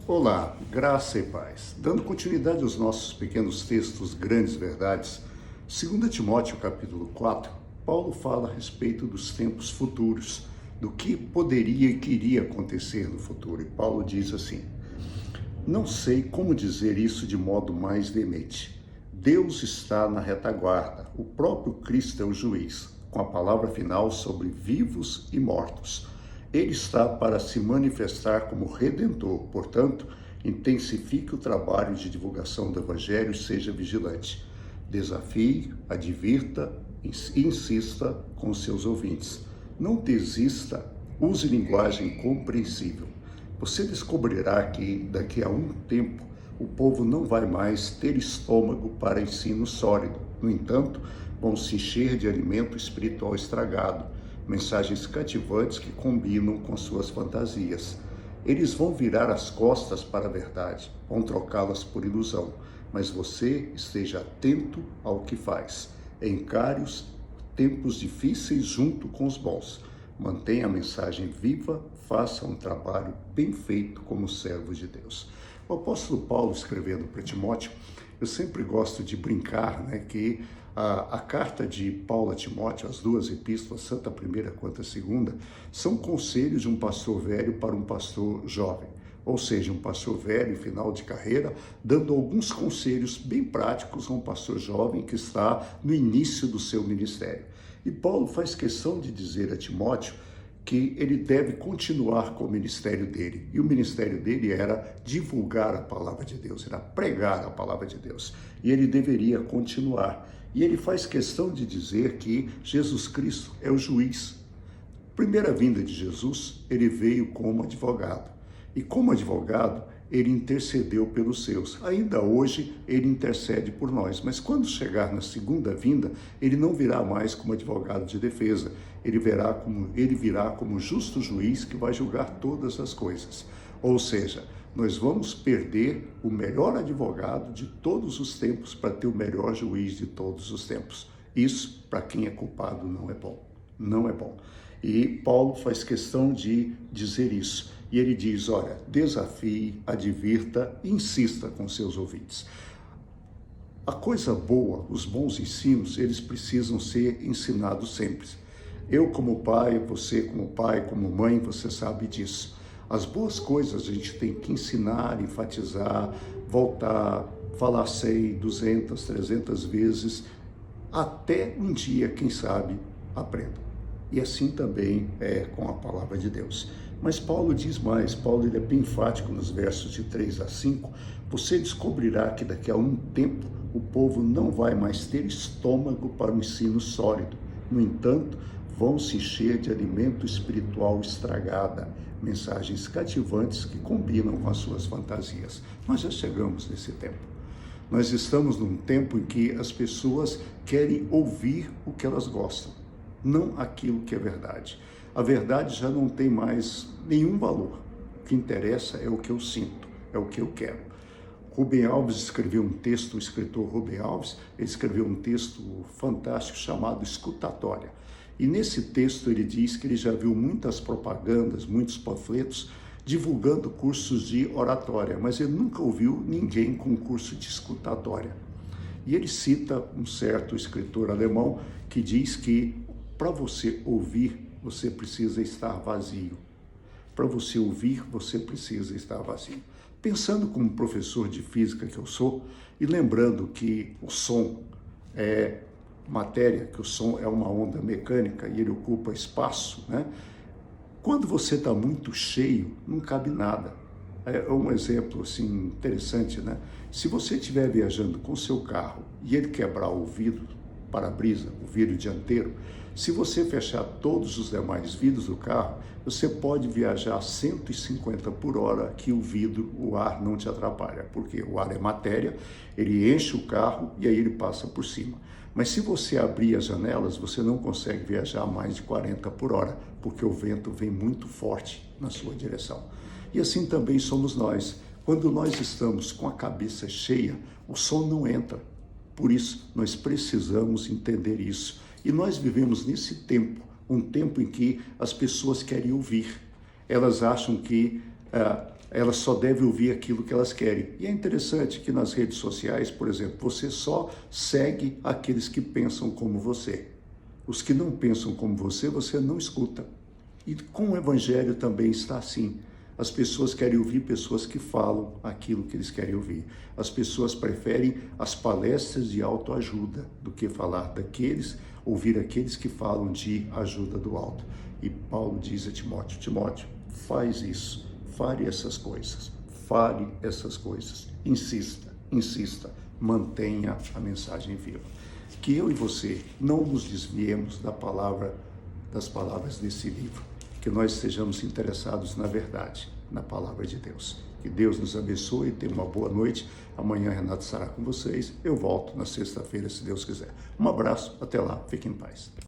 Olá, graça e paz. Dando continuidade aos nossos pequenos textos, Grandes Verdades, 2 Timóteo capítulo 4, Paulo fala a respeito dos tempos futuros, do que poderia e que iria acontecer no futuro. E Paulo diz assim: não sei como dizer isso de modo mais veemente. Deus está na retaguarda, o próprio Cristo é o juiz, com a palavra final sobre vivos e mortos. Ele está para se manifestar como Redentor, portanto, intensifique o trabalho de divulgação do Evangelho e seja vigilante. Desafie, advirta e insista com seus ouvintes. Não desista, use linguagem compreensível. Você descobrirá que, daqui a um tempo, o povo não vai mais ter estômago para ensino sólido. No entanto, vão se encher de alimento espiritual estragado, mensagens cativantes que combinam com suas fantasias. Eles vão virar as costas para a verdade, vão trocá-las por ilusão, mas você esteja atento ao que faz. Encare os tempos difíceis junto com os bons. Mantenha a mensagem viva, faça um trabalho bem feito como servo de Deus. O apóstolo Paulo, escrevendo para Timóteo, eu sempre gosto de brincar, que a carta de Paulo a Timóteo, as duas epístolas, tanto a primeira quanto a segunda, são conselhos de um pastor velho para um pastor jovem. Ou seja, um pastor velho, em final de carreira, dando alguns conselhos bem práticos a um pastor jovem que está no início do seu ministério. E Paulo faz questão de dizer a Timóteo que ele deve continuar com o ministério dele. E o ministério dele era divulgar a palavra de Deus, era pregar a palavra de Deus. E ele deveria continuar. E ele faz questão de dizer que Jesus Cristo é o juiz. Primeira vinda de Jesus, ele veio como advogado. E como advogado, ele intercedeu pelos seus. Ainda hoje, ele intercede por nós. Mas quando chegar na segunda vinda, ele não virá mais como advogado de defesa. Ele virá como justo juiz que vai julgar todas as coisas. Ou seja, nós vamos perder o melhor advogado de todos os tempos para ter o melhor juiz de todos os tempos. Isso, para quem é culpado, não é bom. Não é bom. E Paulo faz questão de dizer isso. E ele diz, olha, desafie, advirta e insista com seus ouvintes. A coisa boa, os bons ensinos, eles precisam ser ensinados sempre. Eu como pai, você como pai, como mãe, você sabe disso. As boas coisas a gente tem que ensinar, enfatizar, voltar, falar 100, 200, 300 vezes, até um dia, quem sabe, aprenda. E assim também é com a palavra de Deus. Mas Paulo diz mais, Paulo ele é bem enfático nos versos de 3 a 5, você descobrirá que daqui a um tempo o povo não vai mais ter estômago para o ensino sólido. No entanto, vão se encher de alimento espiritual estragada, mensagens cativantes que combinam com as suas fantasias. Nós já chegamos nesse tempo. Nós estamos num tempo em que as pessoas querem ouvir o que elas gostam, não aquilo que é verdade. A verdade já não tem mais nenhum valor. O que interessa é o que eu sinto, é o que eu quero. Rubem Alves escreveu um texto, o escritor Rubem Alves, ele escreveu um texto fantástico chamado Escutatória. E nesse texto ele diz que ele já viu muitas propagandas, muitos panfletos divulgando cursos de oratória, mas ele nunca ouviu ninguém com curso de escutatória. E ele cita um certo escritor alemão que diz que para você ouvir, você precisa estar vazio. Para você ouvir, você precisa estar vazio. Pensando como professor de física que eu sou, e lembrando que o som é matéria, que o som é uma onda mecânica e ele ocupa espaço, Quando você está muito cheio, não cabe nada. É um exemplo assim, interessante, Se você estiver viajando com seu carro e ele quebrar o vidro, para-brisa, o vidro dianteiro, se você fechar todos os demais vidros do carro, você pode viajar a 150 por hora que o vidro, o ar não te atrapalha, porque o ar é matéria, ele enche o carro e aí ele passa por cima. Mas se você abrir as janelas, você não consegue viajar a mais de 40 por hora, porque o vento vem muito forte na sua direção. E assim também somos nós. Quando nós estamos com a cabeça cheia, o som não entra. Por isso, nós precisamos entender isso. E nós vivemos nesse tempo, um tempo em que as pessoas querem ouvir. Elas acham que Elas só devem ouvir aquilo que elas querem. E é interessante que nas redes sociais, por exemplo, você só segue aqueles que pensam como você. Os que não pensam como você não escuta. E com o Evangelho também está assim. As pessoas querem ouvir pessoas que falam aquilo que eles querem ouvir. As pessoas preferem as palestras de autoajuda do que ouvir aqueles que falam de ajuda do alto. E Paulo diz a Timóteo: Timóteo, faz isso, fale essas coisas, insista, mantenha a mensagem viva. Que eu e você não nos desviemos das palavras desse livro, que nós estejamos interessados na verdade, na palavra de Deus. Que Deus nos abençoe, tenha uma boa noite. Amanhã Renato estará com vocês. Eu volto na sexta-feira, se Deus quiser. Um abraço, até lá, fique em paz.